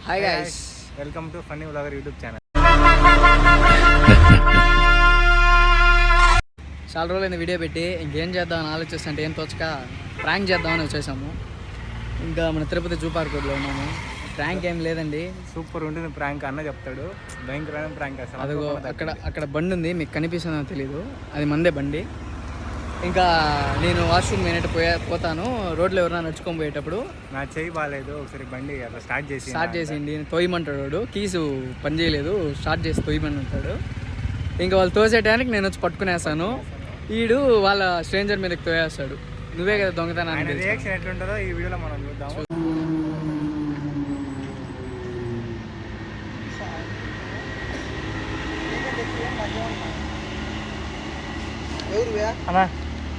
Hi guys, welcome to funny vlogger YouTube channel. చాలా రోజులైంది video పెట్టి ఇంకేం చేద్దామని ఆలోచిస్తుంటే ఏం తోచక ప్రాంక్ చేద్దామని వచ్చేసాము. ఇంకా మన తిరుపతి జూ పార్క్ రోడ్లో ఉన్నాము. ప్రాంక్ ఏం లేదండి, సూపర్ ఉంటుంది ప్రాంక్ అన్న చెప్తాడు. భయంకరమైన ప్రాంక్ అసలు. అదిగో అక్కడ బండి ఉంది, మీకు కనిపిస్తుందో తెలీదు, అది మందే బండి. ఇంకా నేను వాష్రూమ్ నేనైతే పోతాను. రోడ్లో ఎవరైనా నడుచుకొని పోయేటప్పుడు నా చెయ్యి బాగాలేదు, ఒకసారి బండి అట్లా స్టార్ట్ చేసిండి తోయమంటాడు. వాడు కీసు పని చేయలేదు, స్టార్ట్ చేసి తోయమని ఉంటాడు. ఇంకా వాళ్ళు తోసేయడానికి నేను వచ్చి పట్టుకునేస్తాను. వీడు వాళ్ళ స్ట్రేంజర్ మీదకి తోయేస్తాడు. నువ్వే కదా దొంగతనాన్ని. రియాక్షన్ ఎట్లుంటుందో ఈ వీడియోలో మనం చూద్దాము.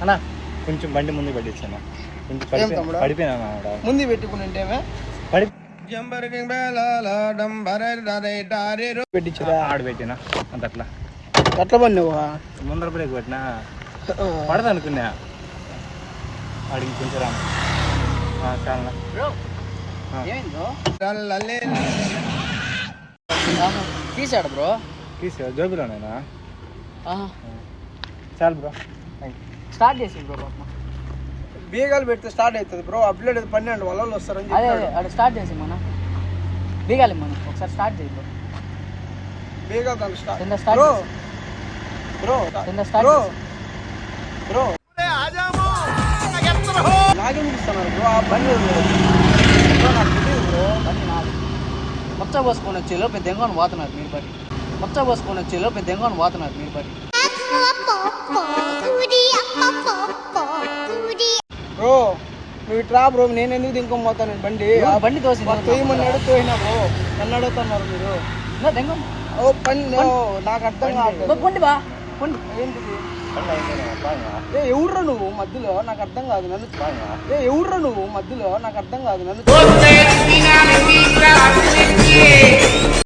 అన్నా కొంచెం బండి ముందు పెట్టించాను, పడిపోయినా ముందు పెట్టుకుని ఆడ పెట్టినా అంత అట్లా అట్లా బండి ముందర బ్రేక్ పెట్టినా పడదు అనుకున్నా. వాడికి కొంచెం రా తీసాడు బ్రో, తీసా జోబులోనేనా? చాలు బ్రో, స్టార్ట్ చేసి బ్రో. బీగాలు పెడితే స్టార్ట్ అవుతుంది బ్రో. అప్లోడ్ 12 వాళ్ళు వస్తారని అదే అక్కడ స్టార్ట్ చేసి మన బీగాలి మనం ఒకసారి స్టార్ట్ చేయి బ్రో. బీగాలు దాన్ని start bro bro bro bro నాకే ఇస్తున్నారు బ్రో. ఆ బండి నాకు తెలియదు బ్రో. బండి నాది. మొచ్చ పోసుకొని వచ్చేలో పెద్ద ఎంగని పోతున్నారు మీరు పడి. మొచ్చ పోసుకొని వచ్చేలో పెద్ద ఎంగని పోతున్నారు మీరు పడి. బ్రో నువ్వు ఇట్రా బ్రో, నేను ఎందుకు దింకొని పోతాను బండి. బండి తోసి తోయమన్నాడు, తోయినా బ్రో. నన్ను అడుగుతున్నారు మీరు. ఓ పని నాకు అర్థం కావట్లేదు. పండి బా పండి. ఏంటిది? ఎవడ్రా నువ్వు మధ్యలో? నాకు అర్థం కాదు. నన్ను ఎవడ్రా నువ్వు మధ్యలో? నాకు అర్థం కాదు. నన్ను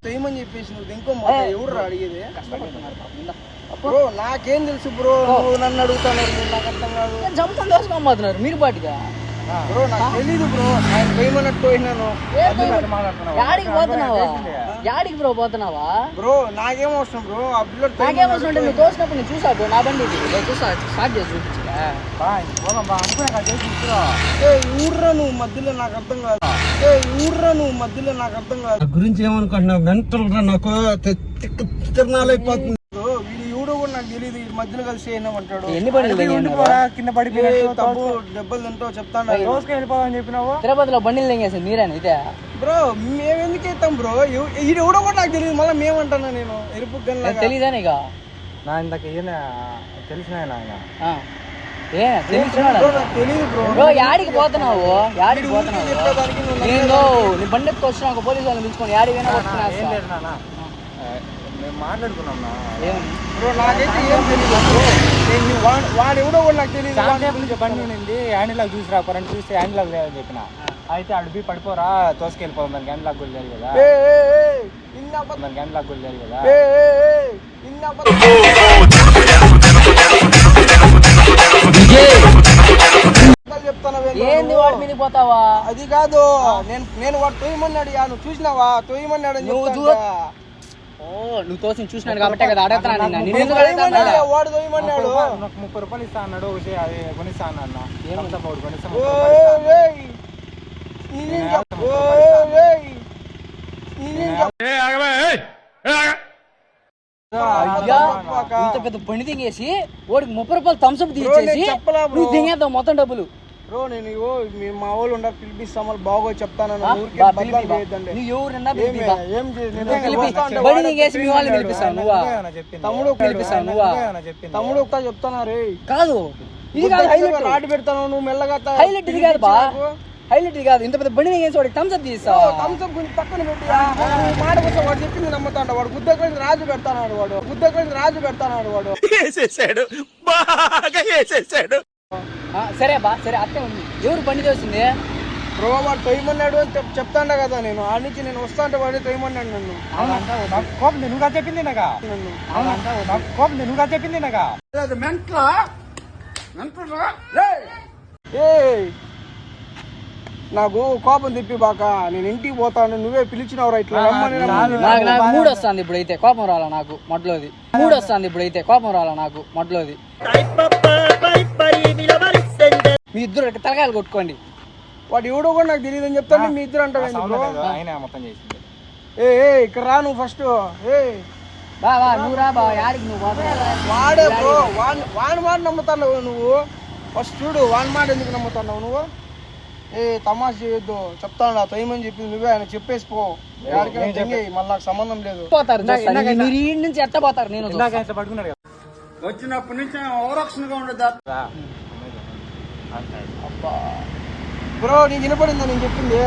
తోయమని చెప్పేసి నువ్వు దింకోమో ఎవడ్రా అడిగేది? బ్రో నాకేం తెలుసు బ్రో, నువ్వు నన్ను అడుగుతున్నారు. నాకు అర్థం కాదు. జంపని దోసుకోబోతున్నారు మీరు పాటిగా. బ్రో నాకు తెలీదు బ్రో, ఆయన పోయమన్నట్టు పోయినాను. యాడికి పోతున్నావా? యాడికి బ్రో పోతున్నావా? బ్రో నాకేం అవసరం బ్రో. ఆ పిల్లడు నాకేం అవసరం అంటే నువ్వు తోసినప్పుడు నేను చూసా బ్రో. నా బండి చూసా, స్టార్ట్ చేసి చూపించా. ఊర్రా నువ్వు మధ్యలో, నాకు అర్థం కాదు. ఊర్రా నువ్వు మధ్యలో, నాకు అర్థం కాదు. గురించి ఏమనుకుంటున్నావు? మెంటల్ రా, నాకు తిరణాలైపోతుంది. వీడు ఎవడో కూడా నాకు తెలియదు. ఈ మధ్యలో కలిసి అయినామంటాడు. ఎన్ని బండ్లు కింద పడిపోయి తప్పు దెబ్బలు తింటో చెప్తాను. వెళ్ళిపోవాలని చెప్పినావు. తిరుపతిలో బండిలు తెంగేసాను మీరేనా అయితే? బ్రో మేము ఎందుకు అవుతాం బ్రో? ఇది ఎవడో కూడా నాకు తెలియదు. మళ్ళీ మేమంటానా నేను ఎరుపు గన్ తెలీదా నీకు? నా ఇందాక తెలిసిన ఆయన తెలియదు బ్రో. యాడికి పోతున్నావు? యాడికి పోతున్నావు? నేను నీ బండి ఎత్తుకు వచ్చిన ఒక పోలీసు వాళ్ళని పిలుచుకొని యాడికి మాట్లాడుకున్నాం బ్రో. నాకైతే ఏం తెలియదు బ్రో. వాడు ఎవడో కూడా నాకు తెలియదు. బండి ఉండింది, హ్యాండ్ లాగ్ చూసి రాపారని చూస్తే హ్యాండ్ లాగ్ లేదని చెప్పిన. అయితే అడుగు పడిపోరా, తోసుకెళ్ళిపోదాం. దానికి హ్యాండ్ లాగ్ కూడా లేదు కదా. దానికి హ్యాండ్ లాగ్ కూడా లేదు కదా. ఏంది వాడి మీద పోతావా? అది కాదు, నేను వాడు తోయమన్నాడు. నువ్వు చూసినావా? తోయమన్నాడు. నువ్వు తోసి చూసినాడు కాబట్టి కదా అడుగుతున్నాను. వాడు తోయమన్నాడు. 30 రూపాయలు ఇస్తా అన్నాడు. అది కొనిస్తా అన్నా. ఇంత పెద్ద బండి దిగేసి వాడికి 30 రూపాయలు థమ్స్అప్ తీసేసి నువ్వు దిగేద్దాం మొత్తం డబ్బులు. బ్రో నేను మా వాళ్ళు ఉండాలి, పిలిపిస్తాం. వాళ్ళు బాగో చెప్తాను. బండి దిగేసి మీ వాళ్ళని పిలిపిస్తావు నువ్వా? తమ్ముడు పిలిపిస్తావు నువ్వా? తమ్ముడు ఒక్క చెప్తానా రే? కాదు ఇది కాదు హైలైట్. రాడ్ పెడతాను నువ్వు మెల్లగా. హైలైట్ ఇది కాదు బా, హైలైట్ ఇది కాదు. ఇంత పెద్ద బండి దిగేసి వాడికి థమ్స్అప్ తీస్తావు. థమ్స్అప్ గురించి పక్కన పెట్టి మాట కోసం వాడు చెప్పింది నమ్ముతాడు. వాడు గుద్ద కలిసి రాజు పెడతాడు. వాడు వేసేసాడు, బాగా వేసేసాడు. సరే బా, సరే అట్టే ఉంది. ఎవరు బండి తోసింది? బ్రో వాడు తొయ్యమన్నాడు అని చెప్తాండా కదా. నేను ఆ నుంచి నేను వస్తా అంటే వాడు తొయ్యమన్నాడు నన్ను. కోపం నువ్వుగా చెప్పింది నాగా. కోపం నువ్వుగా చెప్పింది నాగా. నాకు కోపం తిప్పి బాక నేను ఇంటికి పోతాను, నువ్వే పిలిచినవరా ఇట్లా రమ్మని. నాకు మూడు వస్తుంది ఇప్పుడైతే, కోపం రాలా నాకు మొదలోది. మూడు వస్తుంది ఇప్పుడైతే, కోపం రాలా నాకు మొదలోది. మీ ఇద్దరు తలకాయలు కొట్టుకోండి. వాడు ఎవడో కూడా నాకు తెలియదు అని చెప్తాను, మీ ఇద్దరు అంటారు. ఏ ఇక్కడ రా నువ్వు ఫస్ట్. బావా నువ్వు రా బావా, యాడికి నువ్వు వాడే బ్రో, వాని మాట నమ్ముతున్నావు నువ్వు. ఫస్ట్ చూడు వాని మాట ఎందుకు నమ్ముతున్నావు నువ్వు. తమాష చేయొద్దు చెప్తాను, నా తొయ్యమని చెప్పింది నువ్వే, ఆయన చెప్పేసి పో. మళ్ళీ నాకు సంబంధం లేదు. పోతారు మీరు ఈ నుంచి ఎట్ట పోతారు. నేను వచ్చినప్పటి నుంచి ఓరక్షణగా ఉండదు బ్రో. నీకు వినపడిందా నేను చెప్పింది?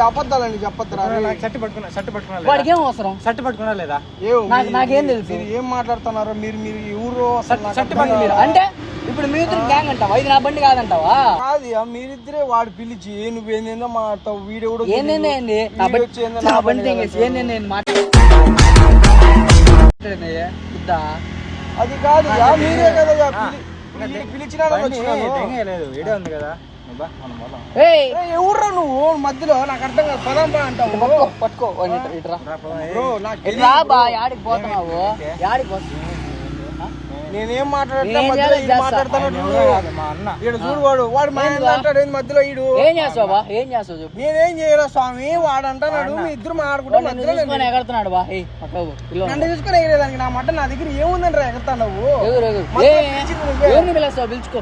అబద్ధాలండి చెప్పొద్దురా. వాడికి ఏం అవసరం? షర్ట్ పట్టుకున్నా లేదా? నాకేం తెలుసు ఏం మాట్లాడుతున్నారో మీరు. మీరు ఊరు అంటే ఇప్పుడు మీ ఇద్దరు గ్యాంగ్ అంటావా? ఇది నా బండి కాదంటావా? కాదు, మీరిద్దరే వాడు పిలిచి నువ్వేందేందో మాట్లాడతావు. వీడియో ఏంది అది కాదు, మీరే కదా పిలిచినా. ఎవరురా నువ్వు మధ్యలో? నాకు అర్థం కాదు. పదం బా అంటావు. పట్టుకో. యాడికి పోతున్నావు? యాడికి పోతున్నావు? నేనేం మాట్లాడతాను చూడు. వాడు మా అంటాడు మధ్యలో. ఈడు ఏం చేస్తావా? ఏం చేస్తావు? నేనేం చేయరా స్వామి, వాడు అంటున్నాడు. మీ ఇద్దరు మాట్లాడుకుంటా ఎగడుతున్నాడు బా. నన్ను చూసుకొని ఎగరేదానికి నా మట్ట నా దగ్గర ఏముందని ఎగరుతాను నువ్వు. ఎవరిని పిలుస్తావు? పిలుచుకో.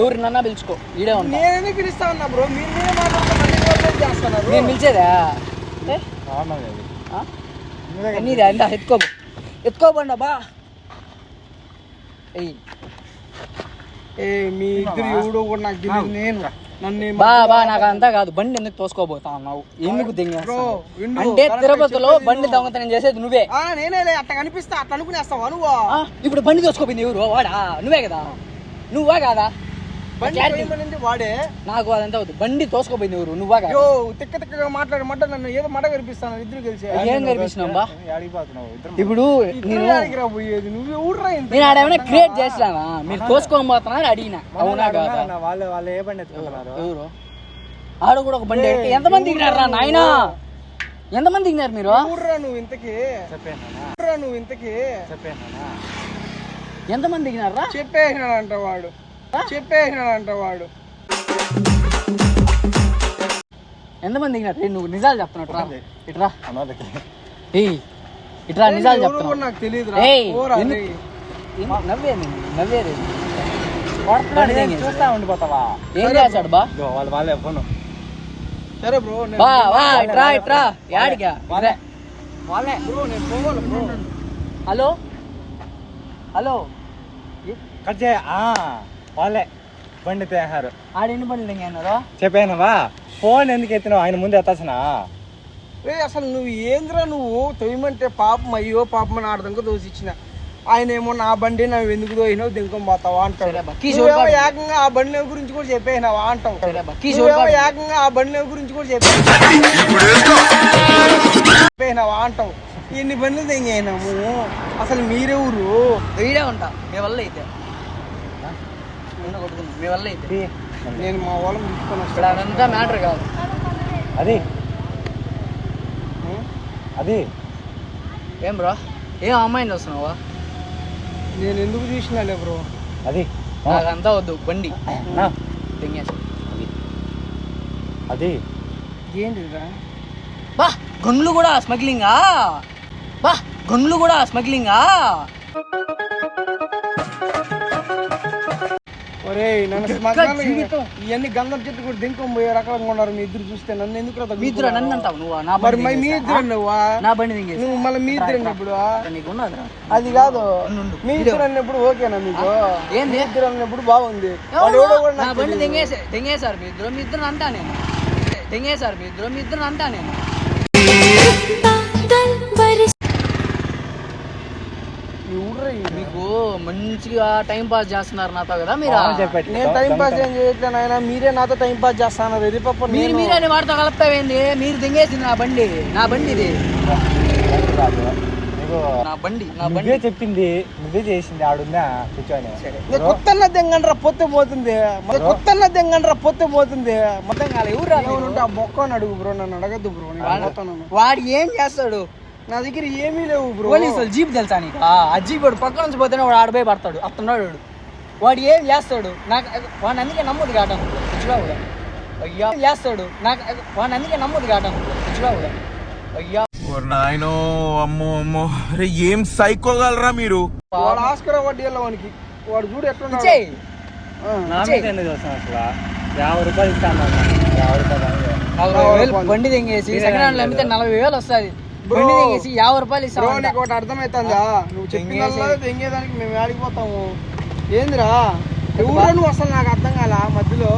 ఎవరు నన్నా పిలుచుకో. ఈడే ఉంటా. నేనే పిలుస్తా ఉన్నా బ్రో. మీరు మాట్లాడుతున్నారు. నేను పిలిచేదా? నీదే అంతా ఎత్తుకోబండి బా. మీ ఇద్దరు ఎవడో కూడా నాకు తెలియదు. నేను బా నాకు అంతా కాదు. బండి ఎందుకు తోసుకోబోతా అన్నావు? ఎందుకు దింగేస్తావు? అంటే తిరుపతిలో బండి దొంగతనం చేసేది నువ్వే. నేనే అట్లా కనిపిస్తా, అట్లా అనుకునేస్తావా నువ్వు? ఇప్పుడు బండి తోసుకోపోయింది ఎవరు? వాడా? నువ్వే కదా? నువ్వా కాదా? వాడే. నాకు అదంతా అవుతుంది. బండి తోసుకోపోయింది ఎవరు? నువ్వా కాదు? తిక్క తిక్కగా మాట్లాడమంట నన్ను ఏదో మట కనిపిస్తాను. ఇద్దరు కలిసి ఏం కనిపిస్తున్నావు బా? ఇప్పుడు పోయేది నువ్వు ఊర్రా. నేను ఆడేమైనా క్రియేట్ చేసినానా? మీరు తోసుకొని పోతున్నా అడిగినా. అవునా కాదా? వాళ్ళు ఏ బండి ఎత్తుకున్నారు? ఎవరు? ఆడ కూడా ఒక బండి. ఎంతమంది దిగినారా నాయనా? ఎంతమంది దిగినారు మీరు? ఊర్రా నువ్వు ఇంతకీ. ఎంతమంది దిగినారా? చెప్పేసినాడంట వాడు. ఎంతమంది దిగినారు? నువ్వు నిజాలు చెప్తున్నావు. ఇట్రా ఇట్రా నిజాలు చెప్తున్నావు. నాకు తెలియదు. నవ్వేది చూస్తా ఉండిపోతావా? ఏం చేస్తాడు బా? వాళ్ళే ఫోన్. సరే బ్రో. ఇట్రా యాడిగా? వాళ్ళే బ్రో. నేను పోవాలి బ్రో. హలో కట్ చేయ. వాళ్ళే బండి తేహారు. ఆడెన్ని బండ్లు దిగారు? చెప్పానవా? ఫోన్ ఎందుకు ఎత్తినావు? ఆయన ముందు ఎత్తాల్సిన. అసలు నువ్వు ఏంద్రా నువ్వు తొయ్యమంటే పాపం అయ్యో పాపం అని ఆడదంక దోసిచ్చిన. ఆయన ఏమో నా బండి నువ్వు ఎందుకు దోయినావు దింకం పోతావా అంటావు. ఏకంగా ఆ బండి గురించి కూడా చెప్పేసినావా అంటావు. ఏకంగా ఆ బండి గురించి కూడా చెప్పేసినావా అంటావు. ఎన్ని బండ్లు దింగేనాము. అసలు మీరెవరు? వీడే ఉంటా మీ వల్ల అయితే. మీ వల్ల అయితే నేను మా వాళ్ళని పిలుచుకొని ఇక్కడ అదంతా మ్యాటర్ కాదు. అది ఏం బ్రో? ఏం అమ్మాయిని చూస్తున్నావా? నేను ఎందుకు చూసినాలే బ్రో. నాకంతా వద్దు. బండి దింగేసి ఏంటిరా బా. గన్లు కూడా స్మగ్లింగా? ఇవన్నీ గంధం చెట్టు కూడా దింకం పోయే రకాలంగా ఉన్నారు. మీ ఇద్దరు చూస్తే నన్ను ఎందుకు మీ ఇద్దరు నన్ను అంటావు నువ్వు? మీ ఇద్దరు నువ్వా? నా బండి దింగేసి నువ్వు మళ్ళీ మీ ఇద్దరు అన్నప్పుడు అది కాదు. మీ ఇద్దరు అన్నప్పుడు ఓకేనా మీకు? ఏంది ఇద్దరు అన్నప్పుడు బాగుంది. నా బండి దింగేశారు మీ ఇద్దరు అంటా నేను. మీకు మంచిగా టైం పాస్ చేస్తున్నారు నాతో కదా మీరు? నేను టైం పాస్ ఏం చేయట్లేదు ఆయన. మీరే నాతో టైం పాస్ చేస్తున్నారు. మీరే వాడితో కలుపుతావేంది? మీరు దింగేసింది నా బండి ఇది. బ్రో నా బండి నువ్వే చెప్పింది, నువ్వే చేసింది, ఆడుందా కూర్చొని. కొత్తన్న దెంగండ్రా పొత్తు పోతుంది, కొత్తన్న దెంగండ్రా పొత్తు పోతుంది. మొత్తం కాదు ఎవరు ఏమనుంటే ఆ బొక్క అని అడుగు బ్రో, నన్ను అడగద్దు బ్రో. వాడు ఏం చేస్తాడు? నా దగ్గర ఏమీ లేవు బ్రో. పోలీసులు జీప్ తెలుసా నీకు? ఆ జీప్ వాడు పక్క నుంచి పోతేనే వాడు ఆడపోయి పడతాడు. అత్తన్నాడు వాడు ఏం చేస్తాడు? నాకు వాడిని అందుకే నమ్మదు కాటాను అయ్యా చేస్తాడు. నాకు వాడిని అందుకే నమ్మదు కాటాను అయ్యా. నాయనో అమ్మో అమ్మో, అరే ఏం సైకోగలరా మీరు. వాడు ఆస్కర్ వడ్డీ వానికి, వాడు చూడు ఎట్లున్నాడు. చెయ్యి నా మీద ఎందుకు వస్తాను అసలు? 50 రూపాయలు ఇస్తాను, 50 రూపాయలు. 40,000 బండి తెంగేసి సెకండ్ హ్యాండ్ అమ్మితే 40,000 వస్తుంది. బండి తెంగేసి 50 రూపాయలు బ్రో ఇస్తాను. నీకు ఒకటి అర్థమవుతుందా? నువ్వు చెప్పిన తెంగేదానికి మేము ఆడిపోతాము. ఏందిరా ఎవరో నువ్వు అసలు నాకు అర్థం కాల మధ్యలో.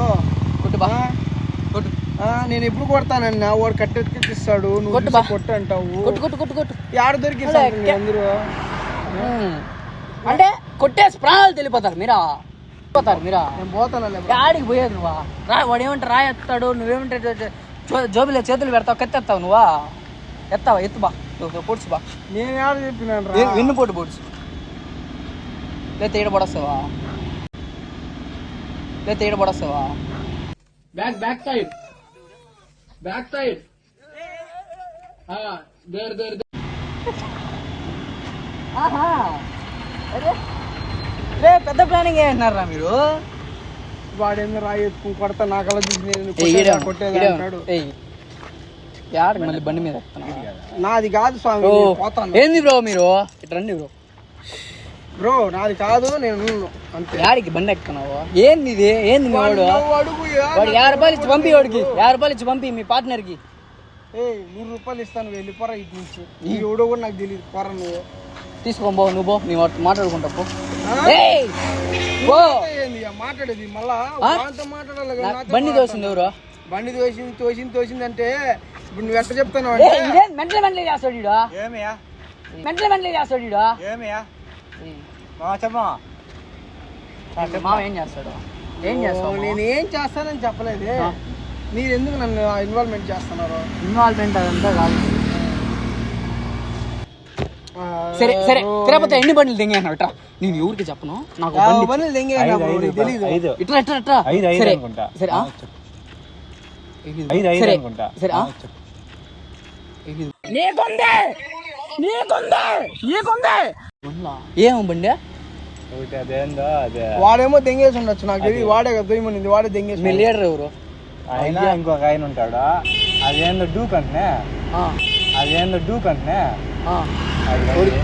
కొట్టు బా కొట్టు నేను ఎప్పుడు కొడతానన్నా వాడు కట్టెత్తిస్తాడు, నువ్వు కొట్టు బా. కొట్టు అంటావు. కొట్టు కొట్టు కొట్టు కొట్టు యాడ దొరికింది అందరూ? అంటే కొట్టేసి ప్రాణాలు తెలిపోతారు మీరా నేను పోతాను. ఆడికి పోయేది నువ్వా? వాడు ఏమంటే రాయి ఎత్తాడు, నువ్వేమంటే జోబులో చేతులు పెడతావు, కత్తెత్తావు నువ్వా? ఎత్తావా? ఎత్తు బా, పొడుచు బా. నేను ఆడ చెప్పినాను వెన్ను పోటు పొడుచు, లేతే ఈడ పడొస్తావా? బ్యాక్ సైడ్ పెద్ద ప్లానింగ్ ఏంటన్నారా మీరు? వాడేందో రాయి ఎత్తుకుని కొడతా, నాకలా చూసి నేను కొట్టేది అంటాడు. మళ్ళీ బండి మీద నాది కాదు స్వామి, పోతాను. ఏంది బ్రో మీరు ఇటు రండి బ్రో నాది కాదు, నేను అంతే. యాడికి బండి ఎక్కుతున్నావు? ఏంది ఇది? ఏంది మీ వాడు? వాడు 50 రూపాయలు ఇచ్చి పంపి, వాడికి 50 రూపాయలు ఇచ్చి పంపి మీ పార్ట్నర్ కి. 100 రూపాయలు ఇస్తాను, వెళ్ళిపోరా ఇటు నుంచి. ఈ ఎవడో కూడా నాకు తెలియదు, పోరా నువ్వు. తీసుకోబో నువ్వు పో, నీ మాట్లాడుకుంటా పో. మాట్లాడేది మళ్ళా మాట్లాడాలి. బండి తోసింది ఎవరు? బండి తోసింది అంటే ఇప్పుడు నువ్వు ఎట్లా చెప్తాను? మెంటల్ చేస్తాడు ఈడ. ఏమయ్యా మెంటల్ చేస్తాడు ఈడ. ఏమయ్యా చెప్పమా మామ ఏం చేస్తాడు? ఏం చేస్తావు? నేను ఏం చేస్తానని చెప్పలేదే. మీరు ఎందుకు నన్ను ఇన్వాల్వ్మెంట్ చేస్తున్నారు? ఇన్వాల్వ్మెంట్ అదంతా కాదు. సరే సరే తిరుపతి ఎన్ని బండ్లు తెంగాను ఇట్రా, నేను ఎవరికి చెప్పను. నాకు బండ్లు తెలీదు. ఇట్రా ఇట్రా ఇట్రా. సరే సరే ఏమో బండి వాడేమో దెంగేసి ఉండొచ్చు, నాకు తెలియదు. వాడే కదా దొయ్యమనింది, వాడే దెంగేసి. మీ లీడర్ ఎవరు? ఆయన ఇంకొక ఆయన ఉంటాడు, అదేందో డూక్ అంటే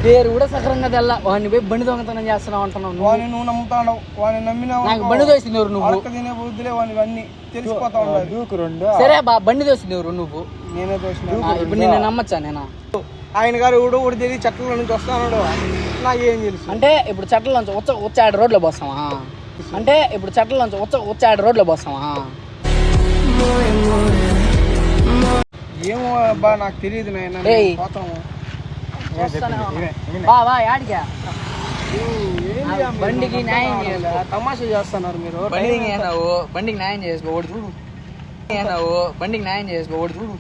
పేరు కూడా సక్రంగా తెల్ల. వాడిని పోయి బండి దొంగతనం చేస్తున్నావు అంటున్నావు. వాడిని నువ్వు నమ్ముతావు, వాడిని నమ్మినావు. నాకు బండి తోసింది ఎవరు? నువ్వు తినే బుద్ధులే వాడిని అన్ని తెలిసిపోతా ఉండాలి. డూక్ 2. సరే బా, బండి తోసింది ఎవరు? నువ్వు. నేనే తోసిన. ఇప్పుడు నేను నమ్మచ్చా? నేనా? ఆయన గారు ఎవడో ఒకటి తెలియదు, చట్టంలో నుంచి వస్తాడు, నాకేం తెలుసు. అంటే ఇప్పుడు చట్టంలో నుంచి వచ్చే ఆడ రోడ్లో పోస్తావా? అంటే ఇప్పుడు చట్టంలో నుంచి వచ్చే ఆడ రోడ్లో పోస్తావా? ఏమో అబ్బా నాకు తెలియదు నాయన. పోతాము యాడికా? బండికి న్యాయం చేయాలి. తమాషా చేస్తున్నారు మీరు. బండికి న్యాయం చేసుకో చూడు. బండికి న్యాయం చేసుకో చూడు.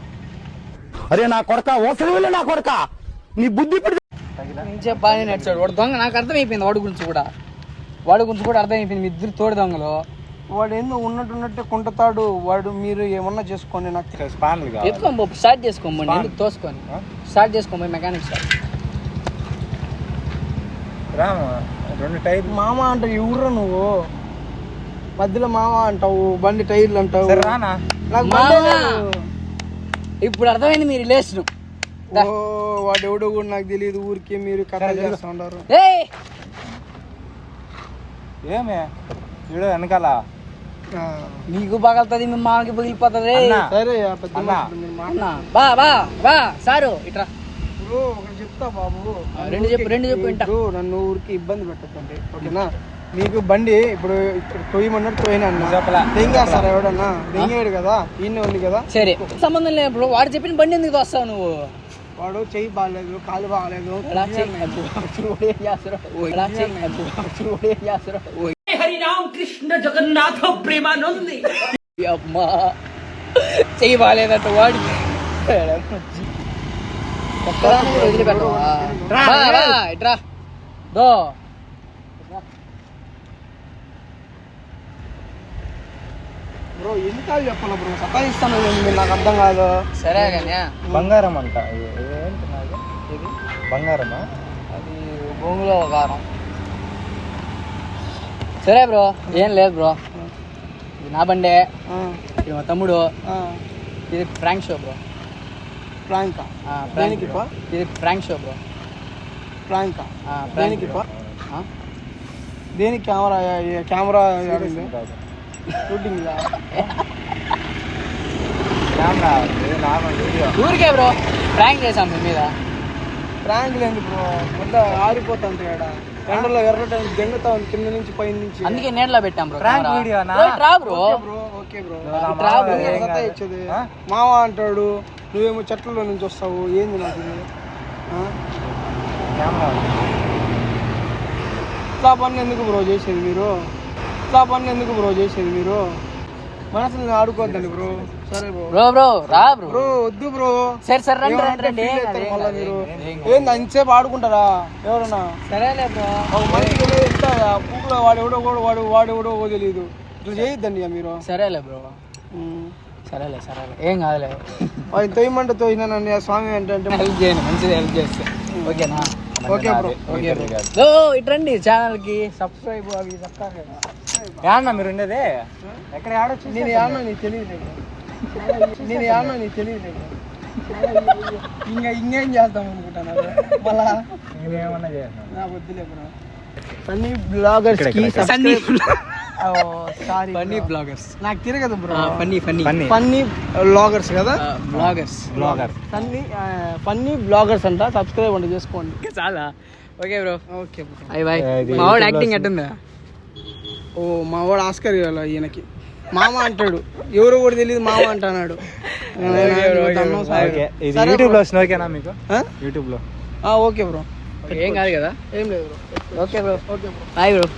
అరే నా కొడక, ఓసలి నా కొడక, నీ బుద్ధి నుంచే బాగానే నడిచాడు వాడు దొంగ. నాకు అర్థమైపోయింది వాడి గురించి కూడా అర్థమైపోయింది. మీ ఇద్దరు తోడు దొంగలు. వాడు ఏందో ఉన్నట్టు కుంటుతాడు వాడు. మీరు ఏమన్నా చేసుకోండి, నాకు ఎత్తుకోబో, స్టార్ట్ చేసుకోమండి. ఎందుకు తోసుకొని స్టార్ట్ చేసుకోబోయి మెకానిక్ షాప్. 2 టైర్లు. మామ అంటావు ఎవరు నువ్వు? మధ్యలో మామ అంటావు, బండి టైర్లు అంటావు. ఇప్పుడు అర్థమైంది మీ రిలేషన్. వాడు ఎవడో కూడా నాకు తెలియదు. ఊరికే మీరు కథ చేస్తూ ఉంటారు. ఏమే చూడు వెనకాల నీకు పగలుతుంది, మీ మామకి పగిలిపోతుంది. సరే బా బా బా సారు ఇట్రా. ఒకటి చెప్తా బాబు, రెండు చెప్పు. నన్ను ఊరికి ఇబ్బంది పెట్టద్దండి, ఓకేనా? మీకు బండి ఇప్పుడు తొయ్యమన్నట్టు తోయినా దెంగేస్తారా? ఎవడన్నా దెంగేడు కదా, ఈయన ఉంది కదా. సరే సంబంధం లేదు. వాడు చెప్పిన బండి ఎందుకు వస్తావు నువ్వు? వాడు చెయ్యి బాగాలేదు, కాలు బాగాలేదు. హరిరామ్ కృష్ణ జగన్నాథ ప్రేమానంది. అమ్మా చెయ్యి బాగాలేదంట వాడికి. ఒక్కదాన్ని కూడా వదిలిపెట్టవా? రా, ఇట్రా దో. బ్రో ఎన్నిసార్లు చెప్పాలా బ్రో, సతాయిస్తాను మీరు, నాకు అర్థం కాదు. సరే కానీ బంగారం అంట ఏంటి నాకు ఇది బంగారమా? అది భూమిలో కారం. సరే బ్రో, ఏం లేదు బ్రో, ఇది నా బండే, ఇది మా తమ్ముడు, ఇది ఫ్రాంక్ షో బ్రో. ప్రాంకా దేనికి ఇది ఫ్రాంక్ షో బ్రో. ప్రాంకా దేనికి దేనికి కెమెరా షూటింగ్ ఊరికే బ్రో ప్రాంక్ చేసాం మీ మీద. ప్రాంక్ లేదు బ్రో, మొత్తం ఆరిపోతుంది ఇక్కడ ఎండలో, ఎర్రట గెంగుతా ఉంది కింద నుంచి పైన నుంచి. అందుకే నేట్లో పెట్టాం బ్రో. ప్రాంక్ వీడియో రా బ్రో. ఓకే బ్రో, ఇచ్చేది మావ అంటాడు, నువ్వేమో చెట్లలో నుంచి వస్తావు, ఏంది నాకు ఇది? ఇట్లా పనులు ఎందుకు బ్రో చేసేది మీరు? ఇట్లా పనులు ఎందుకు బ్రో చేసేది మీరు? మనసుని ఆడుకోవద్దండి బ్రో. సరే బ్రో బ్రో రా బ్రో. బ్రో వద్దు బ్రో. సరే సరే రండి రండి. మళ్ళీ మీరు ఏంది అంతసేపు ఆడుకుంటారా ఎవరన్నా? సరేలే బ్రో. ఒక మనిషికి పూకులో వాడెవడో తెలియదు, ఇట్లా చేయొద్దండి మీరు. సరేలే బ్రో, సరేలే ఏం కాదులే. ఆయన తొయ్యమంటే తోయినానండి, స్వామి ఏంటంటే హెల్ప్ చేయండి, మంచిది హెల్ప్ చేస్తే. ఓకేనా? Okay bro. Okay bro. ఇట్రండి ఛానల్కి సబ్స్క్రైబ్ అవి ఏమన్నా మీరు ఉండేదే ఎక్కడ ఆడొచ్చు? నేను ఏమన్నా నీకు తెలియదు, నేను ఏమన్నా నీకు తెలియదు. ఇంకేం చేద్దాం అనుకుంటున్నారు మళ్ళా? ఏమన్నా చేస్తాను నా వద్దులే బ్రో. ఫన్నీ బ్లాగర్స్ కి సారీ, ఫన్నీ బ్లాగర్స్ నాకు తిరగదు బ్రో. ఫన్నీ బ్లాగర్స్ కదా, బ్లాగర్స్ ఫన్నీ బ్లాగర్స్ అంట, సబ్స్క్రైబ్ అంటే చేసుకోండి చాలా. Okay bro. Okay bro. Bye bye. మా వాడు యాక్టింగ్ ఎట్టుందా? ఓ మా వాడు ఆస్కర్ ఇవ్వాలి ఈయనకి. మామ అంటాడు, ఎవరో కూడా తెలియదు మామ అంటున్నాడు. యూట్యూబ్ లో ఓకేనా మీకు? యూట్యూబ్ లో ఓకే బ్రో, ఏం కాదు కదా. ఏం లేదు bro. Okay bro. Okay bro. Bye bro.